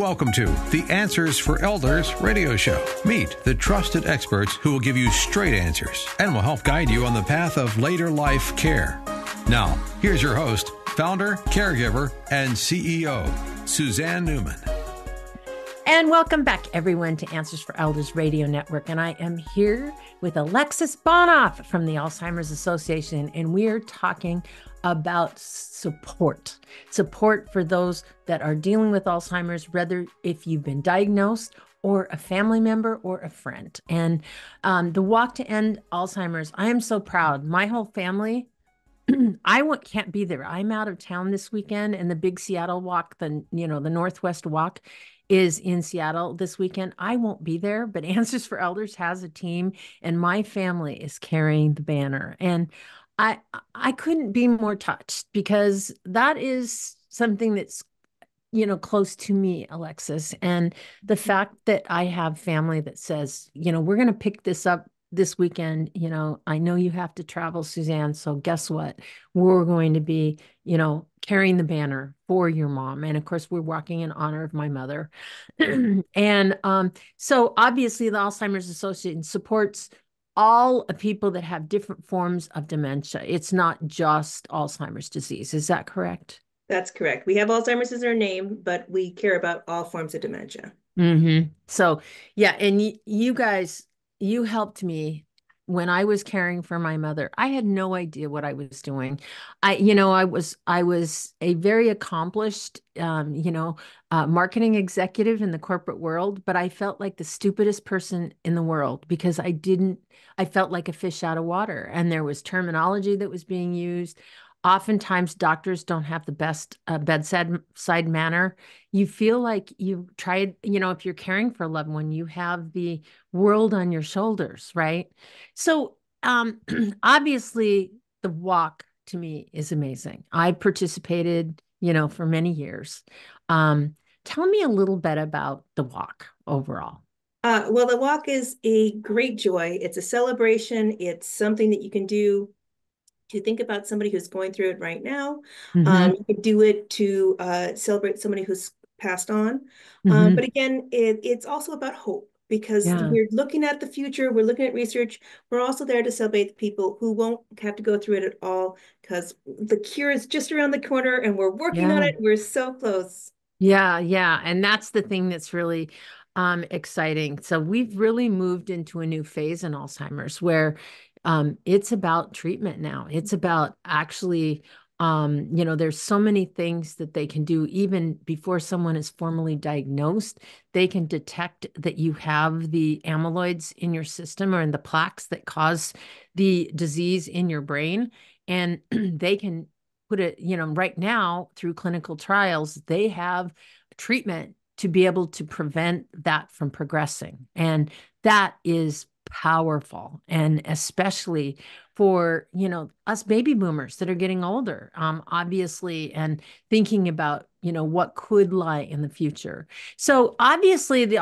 Welcome to the Answers for Elders radio show. Meet the trusted experts who will give you straight answers and will help guide you on the path of later life care. Now, here's your host, founder, caregiver, and CEO, Suzanne Newman. And welcome back, everyone, to Answers for Elders Radio Network. And I am here with Alexis Bonoff from the Alzheimer's Association, and we are talking about support for those that are dealing with Alzheimer's, whether if you've been diagnosed or a family member or a friend. And the Walk to End Alzheimer's, I am so proud. My whole family, can't be there. I'm out of town this weekend, and the big Seattle walk, the Northwest Walk is in Seattle this weekend. I won't be there, but Answers for Elders has a team, and my family is carrying the banner. And I couldn't be more touched, because that is something that's, close to me, Alexis. And the fact that I have family that says, we're going to pick this up this weekend. I know you have to travel, Suzanne. So guess what? We're going to be, carrying the banner for your mom. And of course, we're walking in honor of my mother. And so obviously the Alzheimer's Association supports all people that have different forms of dementia. It's not just Alzheimer's disease. Is that correct? That's correct. We have Alzheimer's as our name, but we care about all forms of dementia. Mm-hmm. So, yeah. And you guys, you helped me when I was caring for my mother. I had no idea what I was doing. I was a very accomplished, marketing executive in the corporate world, but I felt like the stupidest person in the world, because I felt like a fish out of water, and there was terminology that was being used. Oftentimes doctors don't have the best bedside manner. You feel like you've tried, if you're caring for a loved one, you have the world on your shoulders, right? So obviously the walk to me is amazing. I participated, for many years. Tell me a little bit about the walk overall. Well, the walk is a great joy. It's a celebration. It's something that you can do to think about somebody who's going through it right now. Mm-hmm. You could do it to celebrate somebody who's passed on. Mm-hmm. But again, it's also about hope, because we're looking at the future. We're looking at research. We're also there to celebrate the people who won't have to go through it at all, because the cure is just around the corner, and we're working on it. We're so close. Yeah. And that's the thing that's really exciting. So we've really moved into a new phase in Alzheimer's, where it's about treatment now. It's about actually, there's so many things that they can do even before someone is formally diagnosed. They can detect that you have the amyloids in your system, or in the plaques that cause the disease in your brain. And they can put it, right now through clinical trials, they have treatment to be able to prevent that from progressing. And that is powerful. And especially for, us baby boomers that are getting older, obviously, and thinking about, what could lie in the future. So obviously the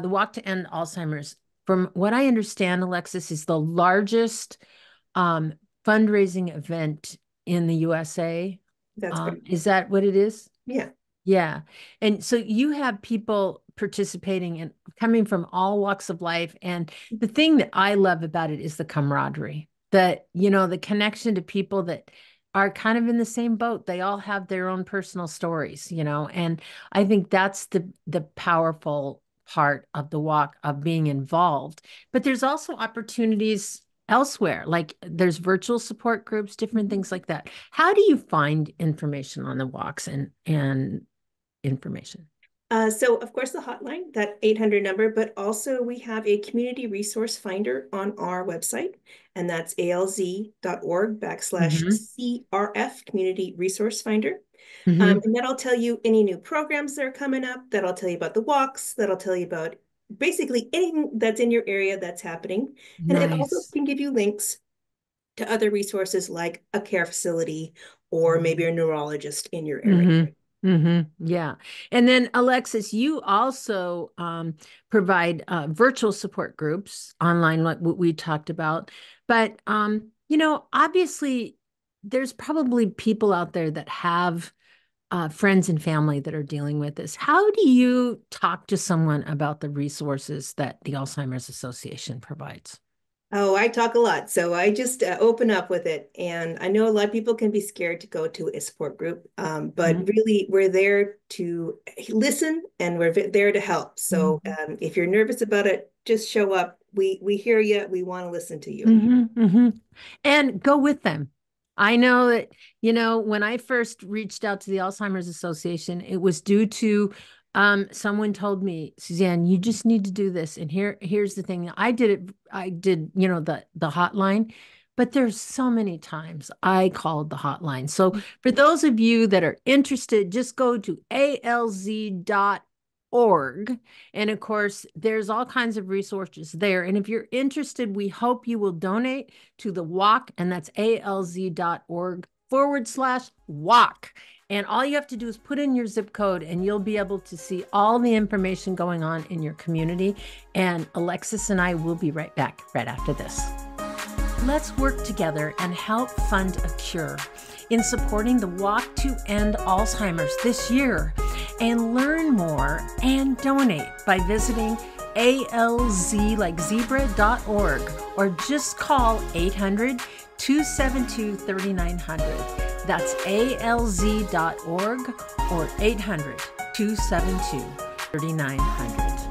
Walk to End Alzheimer's, from what I understand, Alexis, is the largest fundraising event in the USA. That's great. Is that what it is? Yeah. Yeah. And so you have people participating and coming from all walks of life. And the thing that I love about it is the camaraderie, that, the connection to people that are kind of in the same boat. They all have their own personal stories, and I think that's the powerful part of the walk, of being involved. But there's also opportunities elsewhere, like there's virtual support groups, different things like that. How do you find information on the walks and information? So of course the hotline, that 800 number, but also we have a community resource finder on our website, and that's alz.org/CRF community resource finder. And that'll tell you any new programs that are coming up. That'll tell you about the walks. That'll tell you about basically anything that's in your area that's happening. And it also can give you links to other resources like a care facility or maybe a neurologist in your area. Yeah. And then Alexis, you also provide virtual support groups online, like what we talked about. But, obviously there's probably people out there that have friends and family that are dealing with this. How do you talk to someone about the resources that the Alzheimer's Association provides? Oh, I talk a lot. So I just open up with it. And I know a lot of people can be scared to go to a support group, but Mhm. really we're there to listen and we're there to help. So Mhm. if you're nervous about it, just show up. We hear you. We want to listen to you. And go with them. I know that, when I first reached out to the Alzheimer's Association, it was due to someone told me, Suzanne, you just need to do this. And here's the thing. I did, the hotline, but there's so many times I called the hotline. So for those of you that are interested, just go to alz.org. And of course, there's all kinds of resources there. And if you're interested, we hope you will donate to the walk, and that's alz.org/walk. And all you have to do is put in your zip code and you'll be able to see all the information going on in your community. And Alexis and I will be right back right after this. Let's work together and help fund a cure in supporting the Walk to End Alzheimer's this year. And learn more and donate by visiting alz.org or just call 800-272-3900. That's alz.org or 800-272-3900.